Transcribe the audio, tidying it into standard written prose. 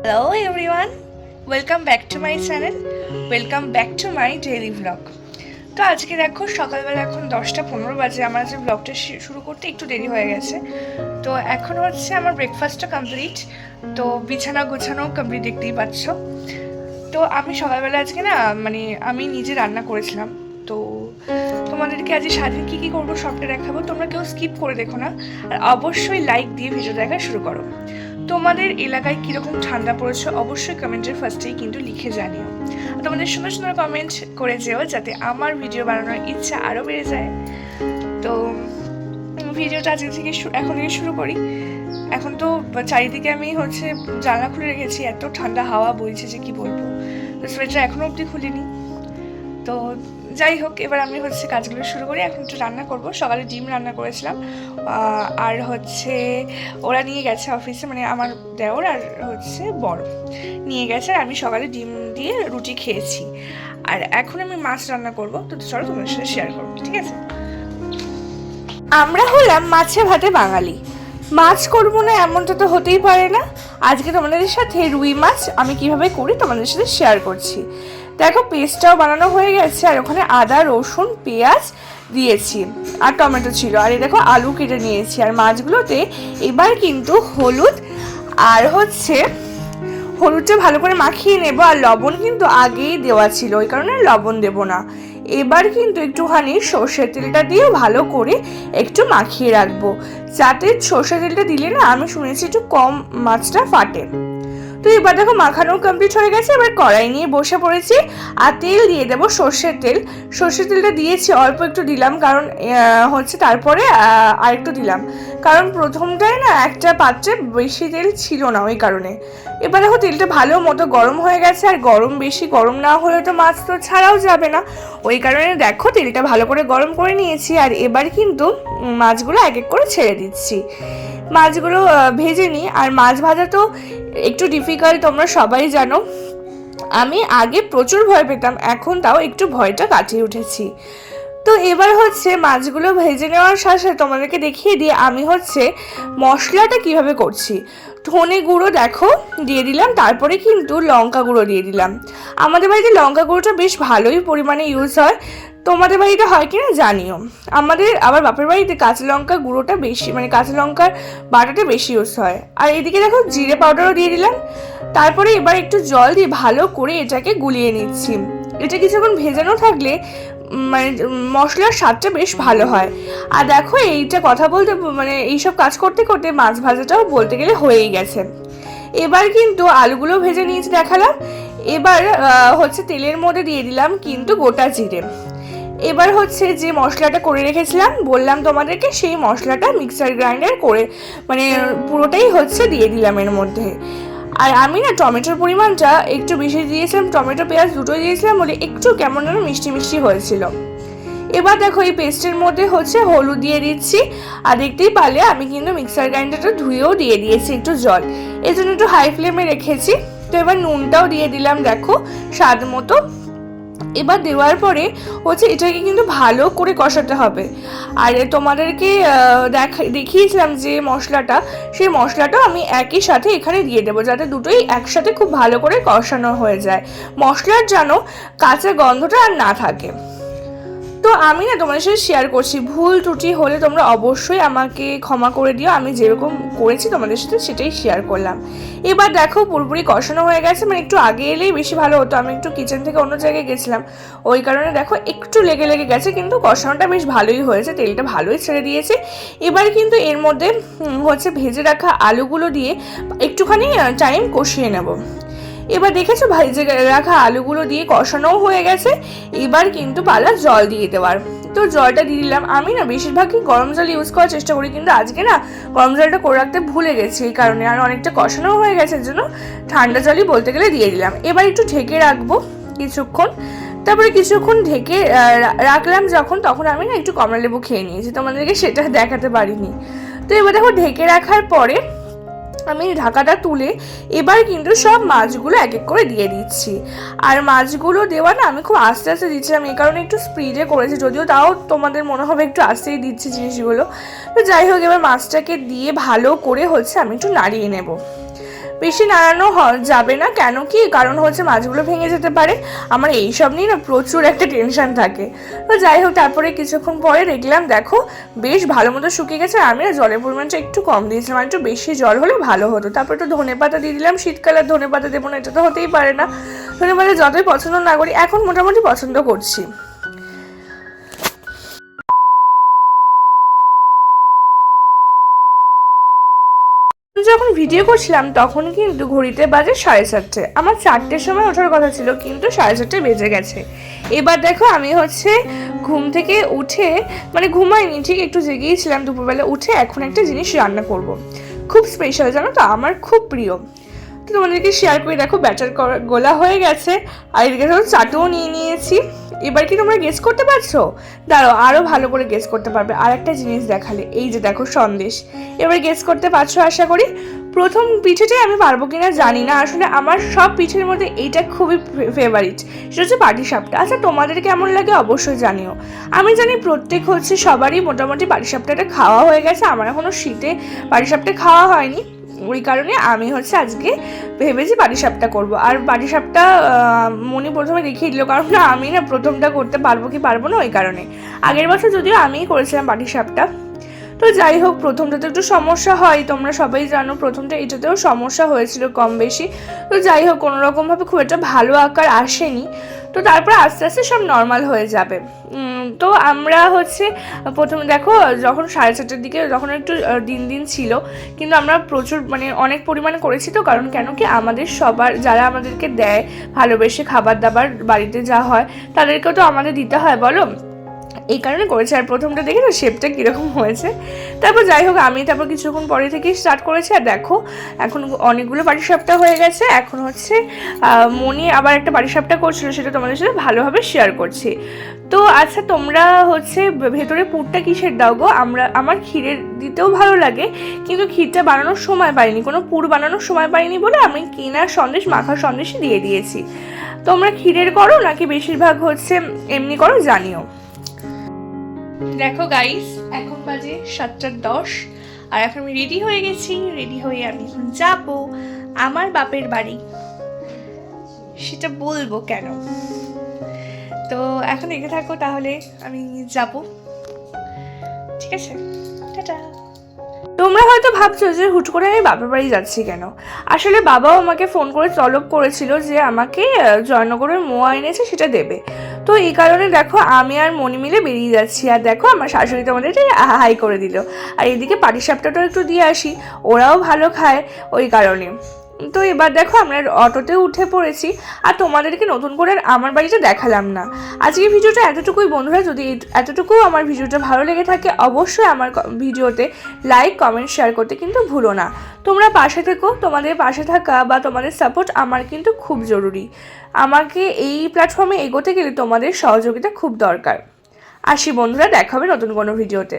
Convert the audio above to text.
Hello everyone, welcome back to my channel, welcome back to my daily vlog. তো আজকে দেখো সকালবেলা এখন 10:15 বাজে। আমার আজকে ব্লগটা শুরু করতে একটু দেরি হয়ে গেছে। তো এখন হচ্ছে আমার ব্রেকফাস্টটা কমপ্লিট, তো বিছানা গোছানো কমপ্লিট, দেখতেই পাচ্ছ। তো আমি সকালবেলা আজকে আমি নিজে রান্না করেছিলাম। তো তোমাদেরকে আজ সারাদিন কী করবো সবটা দেখাবো, তোমরা কেউ স্কিপ করে দেখো না, আর অবশ্যই লাইক দিয়ে ভিডিও দেখা শুরু করো। তোমাদের এলাকায় কীরকম ঠান্ডা পড়েছে অবশ্যই কমেন্টের ফার্স্টেই কিন্তু লিখে জানিও। তোমাদের সুন্দর সুন্দর কমেন্ট করে যেও, যাতে আমার ভিডিও বানানোর ইচ্ছা আরও বেড়ে যায়। তো ভিডিওটা আজকে থেকে এখন থেকে শুরু করি। এখন তো চারিদিকে আমি জানলা খুলে রেখেছি, এত ঠান্ডা হাওয়া বইছে যে কি বলবো। তো সোয়েটার এখনও অবধি খুলিনি। তো যাই হোক, এবার আমি কাজগুলো শুরু করি। এখন একটু রান্না করব। সকালে ডিম রান্না করেছিলাম, আর ওরা নিয়ে গেছে অফিসে, আমার দেওর আর বড় নিয়ে গেছে, আর আমি সকালে ডিম দিয়ে রুটি খেয়েছি। আর এখন আমি মাছ রান্না করব। তো চলো তোমাদের সাথে শেয়ার করবো, ঠিক আছে? আমরা হলাম মাছে ভাতে বাঙালি, মাছ করবো না এমনটা তো হতেই পারে না। আজকে তোমাদের সাথে রুই মাছ আমি কিভাবে করি তোমাদের সাথে শেয়ার করছি। দেখো, পেস্টটাও বানানো হয়ে গেছে, আর ওখানে আদা রসুন পেঁয়াজ দিয়েছি, আর টমেটো ছিল, আর এই দেখো আলু কেটে নিয়েছি। আর মাছগুলোতে এবার কিন্তু হলুদ আর হলুদটা ভালো করে মাখিয়ে নেব। আর লবণ কিন্তু আগেই দেওয়া ছিল, ওই কারণে লবণ দেব না। এবার কিন্তু একটুখানি সর্ষের তেলটা দিয়ে ভালো করে একটু মাখিয়ে রাখবো, যাতে সর্ষের তেলটা দিলে না আমি শুনেছি একটু কম মাছটা ফাটে। তো এবার দেখো মাখানো কমপ্লিট হয়ে গেছে। এবার কড়াই নিয়ে বসে পড়েছি, আর তেল দিয়ে দেবো সর্ষের তেল। সর্ষের তেলটা দিয়েছি, অল্প একটু দিলাম, কারণ তারপরে আর একটু দিলাম, কারণ প্রথমটায় না একটা পাত্রে বেশি তেল ছিল না, ওই কারণে। এবার দেখো তেলটা ভালো মতো গরম হয়ে গেছে, আর বেশি গরম না হলে তো মাছ তো ছাড়াও যাবে না, ওই কারণে দেখো তেলটা ভালো করে গরম করে নিয়েছি। আর এবার কিন্তু মাছগুলো এক এক করে ছেড়ে দিচ্ছি। মাছগুলো ভেজে নিই। আর মাছ ভাজা তো একটু ডিফিকাল্ট, তোমরা সবাই জানো। আমি আগে প্রচুর ভয় পেতাম, এখন তাও একটু ভয়টা কাটিয়ে উঠেছি। তো এবার মাছগুলো ভেজে নেওয়ার সাথে তোমাদেরকে দেখিয়ে দিয়ে আমি মশলাটা কিভাবে করছি। ধনে গুঁড়ো দেখো দিয়ে দিলাম, তারপরে কিন্তু লঙ্কা গুঁড়ো দিয়ে দিলাম। আমাদের বাড়িতে লঙ্কা গুঁড়োটা বেশ ভালোই পরিমাণে ইউজ হয়, তোমাদের বাড়িতে হয় কিনা জানিও। আবার বাপের বাড়িতে কাঁচা লঙ্কা গুঁড়োটা বেশি, কাঁচা লঙ্কার বাটাটা বেশি ইউজ হয়। আর এদিকে দেখো জিরে পাউডারও দিয়ে দিলাম। তারপরে এবার একটু জল দিয়ে ভালো করে এটাকে গুলিয়ে নিচ্ছি। এটা কিছুক্ষণ ভেজানো থাকলে মশলার স্বাদটা বেশ ভালো হয়। আর দেখো এইটা কথা বলতে এইসব কাজ করতে করতে মাছ ভাজাটাও বলতে গেলে হয়েই গেছে। এবার কিন্তু আলুগুলো ভেজে নিয়েছি দেখালাম। এবার তেলের মধ্যে দিয়ে দিলাম কিন্তু গোটা জিরে। এবার যে মশলাটা করে রেখেছিলাম বললাম তোমাদেরকে, সেই মশলাটা মিক্সার গ্রাইন্ডার করে পুরোটাই দিয়ে দিলাম এর মধ্যে। আর আমি না টমেটোর পরিমাণটা একটু বেশি দিয়েছিলাম, টমেটো পেঁয়াজ দুটোই দিয়েছিলাম বলে একটু কেমন যেন মিষ্টি মিষ্টি হয়েছিল। এবার দেখো এই পেস্টের মধ্যে হলুদ দিয়ে দিচ্ছি। আর দেখতেই পারলে আমি কিন্তু মিক্সার গ্রাইন্ডারটা ধুয়েও দিয়ে দিয়েছি একটু জল, এই জন্য একটু হাই ফ্লেমে রেখেছি। তো এবার নুনটাও দিয়ে দিলাম দেখো স্বাদ মতো। এবার দেওয়ার পরে এটাকে কিন্তু ভালো করে কষাতে হবে। আর তোমাদেরকে দেখিয়েছিলাম যে মশলাটা, সেই মশলাটাও আমি একই সাথে এখানে দিয়ে দেবো, যাতে দুটোই একসাথে খুব ভালো করে কষানো হয়ে যায়, মশলার যেন কাঁচা গন্ধটা আর না থাকে। তো আমি না তোমাদের সাথে শেয়ার করছি, ভুল ত্রুটি হলে তোমরা অবশ্যই আমাকে ক্ষমা করে দিও। আমি যেরকম করেছি তোমাদের সাথে সেটাই শেয়ার করলাম। এবার দেখো পুরোপুরি কষানো হয়ে গেছে, একটু আগে এলেই বেশি ভালো হতো। আমি একটু কিচেন থেকে অন্য জায়গায় গেছিলাম, ওই কারণে দেখো একটু লেগে লেগে গেছে, কিন্তু কষানোটা বেশ ভালোই হয়েছে, তেলটা ভালোই ছেড়ে দিয়েছে। এবার কিন্তু এর মধ্যে ভেজে রাখা আলুগুলো দিয়ে একটুখানি টাইম কষিয়ে নেব। এবার দেখেছো ভেজে রাখা আলুগুলো দিয়ে কষানোও হয়ে গেছে। এবার কিন্তু পালা জল দিয়ে দেওয়ার। তো জলটা দিয়ে দিলাম। আমি না বেশিরভাগই গরম জল ইউজ করার চেষ্টা করি, কিন্তু আজকে না গরম জলটা করে রাখতে ভুলে গেছি, এই কারণে। আর অনেকটা কষানো হয়ে গেছে, এর জন্য ঠান্ডা জলই বলতে গেলে দিয়ে দিলাম। এবার একটু ঢেকে রাখবো কিছুক্ষণ। তারপরে কিছুক্ষণ ঢেকে রাখলাম যখন, তখন আমি না একটু কমলা লেবু খেয়ে নিয়েছি, তোমাদেরকে সেটা দেখাতে পারিনি। তো এবার দেখো ঢেকে রাখার পরে আমি ঢাকাটা তুলে এবার কিন্তু সব মাছগুলো এক এক করে দিয়ে দিচ্ছি। আর মাছগুলো দেওয়া না আমি খুব আস্তে আস্তে দিচ্ছিলাম, এই কারণে একটু স্পিডে করেছি, যদিও তাও তোমাদের মনে হবে একটু আস্তেই দিচ্ছি জিনিসগুলো। তো যাই হোক, এবার মাছটাকে দিয়ে ভালো করে আমি একটু নাড়িয়ে নেব। বেশি নাড়ানো যাবে না, কেন কি কারণ হচ্ছে মাছগুলো ভেঙে যেতে পারে। আমার এইসব নিয়ে না প্রচুর একটা টেনশন থাকে। তো যাই হোক, তারপরে কিছুক্ষণ পরে দেখলাম দেখো বেশ ভালো মতো শুকিয়ে গেছে। আমি না জলের পরিমাণটা একটু কম দিয়েছিলাম, একটু বেশি জল হলে ভালো হতো। তারপর একটু ধনেপাতা দিয়ে দিলাম, শীতকালে ধনেপাতা দেবো না এটা তো হতেই পারে না। ধনেপাতা যতই পছন্দ না করি এখন মোটামুটি পছন্দ করছি। যখন ভিডিও করছিলাম তখন কিন্তু ঘড়িতে বাজে 7:30। আমার 4টের সময় ওঠার কথা ছিল, কিন্তু 4:30 বেজে গেছে। এবার দেখো আমি হচ্ছে ঘুম থেকে উঠে, মানে ঘুমাইনি ঠিক, একটু জেগেইছিলাম দুপুরবেলা উঠে, এখন একটা জিনিস রান্না করব। খুব স্পেশাল জানো তো, আমার খুব প্রিয়। তো তোমাদেরকে শেয়ার করে দেখো, ব্যাটার গোলা হয়ে গেছে আর এদিকে ধরো চাটুও নিয়ে নিয়েছি। এবার কি তোমরা গেস করতে পারছো? দাঁড়াও, আরও ভালো করে গেস করতে পারবে। আর একটা জিনিস দেখালে, এই যে দেখো সন্দেশ। এবার গেস করতে পারছো আশা করি। প্রথম পিঠেটাই আমি পারবো কিনা জানি না, আসলে আমার সব পিঠের মধ্যে এইটা খুবই ফেভারিট, সেটা হচ্ছে পাটিসাপটা। আচ্ছা তোমাদের কেমন লাগে অবশ্যই জানিও। আমি জানি প্রত্যেক হচ্ছে সবারই মোটামুটি পাটিসাপটাটা খাওয়া হয়ে গেছে, আমার এখনও শীতে পাটিসাপটা খাওয়া হয়নি। ওই কারণে আমি হচ্ছে আজকে ভেবেছি পাটিসাপটা করব। আর পাটিসাপটা মনি প্রথমে দেখিয়ে দিল, কারণ না আমি না প্রথমটা করতে পারবো কি পারবো না ওই কারণে। আগের বছর যদিও আমিই করেছিলাম পাটিসাপটা। তো যাই হোক, প্রথমটাতে একটু সমস্যা হয়, তোমরা সবাই জানো প্রথমটা এটাতেও সমস্যা হয়েছিল কম বেশি। তো যাই হোক, কোনোরকমভাবে খুব একটা ভালো আকার আসেনি। তো তারপর আস্তে আস্তে সব নর্মাল হয়ে যাবে। তো আমরা হচ্ছে প্রথমে দেখো যখন 4:30 দিকে, যখন একটু দিন দিন ছিল, কিন্তু আমরা প্রচুর মানে অনেক পরিমাণে করেছি। তো কারণ কেন কি আমাদের সবার যারা আমাদেরকে দেয় ভালোবেসে খাবার দাবার বাড়িতে যা হয়, তাদেরকেও তো আমাদের দিতে হয় বলো, এই কারণে করেছে। আর প্রথমটা দেখে না শেপটা কীরকম হয়েছে। তারপর যাই হোক, আমি তারপর কিছুক্ষণ পরে থেকেই স্টার্ট করেছি। আর দেখো এখন অনেকগুলো পাটিসাপটা হয়ে গেছে। এখন হচ্ছে মনি আবার একটা পাটিসাপটা করছিল, সেটা তোমাদের সাথে ভালোভাবে শেয়ার করছি। তো আচ্ছা তোমরা হচ্ছে ভেতরে পুরটা কিসের দাও গো? আমার ক্ষীরের দিতেও ভালো লাগে, কিন্তু ক্ষীরটা বানানোর সময় পাইনি, কোনো পুর বানানোর সময় পাইনি বলে আমি কেনার সন্দেশ, মাখার সন্দেশই দিয়ে দিয়েছি। তোমরা ক্ষীরের করো নাকি বেশিরভাগ হচ্ছে এমনি করো জানিও। দেখো গাইস, এখন বাজে 7:10 আর এখন আমি রেডি হয়ে গেছি। রেডি হয়ে আমি এখন যাবো আমার বাপের বাড়ি। সেটা বলবো কেন, তো এখন দেখে থাকো, তাহলে আমি যাব। ঠিক আছে, টাটা। তোমরা হয়তো ভাবছো যে হুট করে আমি বাপের বাড়ি যাচ্ছি কেন। আসলে বাবাও আমাকে ফোন করে তলব করেছিল যে আমাকে জয়নগরের মোয়া এনেছে সেটা দেবে। তো এই কারণে দেখো আমি আর মনি মিলে বেরিয়ে যাচ্ছি। আর দেখো আমার শাশুড়ি তো আমাদের হাই করে দিল। আর এদিকে পাটিসাপটাটাও একটু দিয়ে আসি, ওরাও ভালো খায় ওই কারণে। তো এবার দেখো আমরা অটোতে উঠে পড়েছি। আর তোমাদেরকে নতুন করে আমার বাড়িটা দেখালাম না। আজকের ভিডিওটা এতটুকুই বন্ধুরা। যদি এতটুকু আমার ভিডিওটা ভালো লেগে থাকে, অবশ্যই আমার ভিডিওতে লাইক কমেন্ট শেয়ার করতে কিন্তু ভুলো না। তোমরা পাশে থেকো, তোমাদের পাশে থাকা বা তোমাদের সাপোর্ট আমার কিন্তু খুব জরুরি। আমাকে এই প্ল্যাটফর্মে এগোতে গেলে তোমাদের সহযোগিতা খুব দরকার। আসি বন্ধুরা, দেখা হবে নতুন কোনো ভিডিওতে।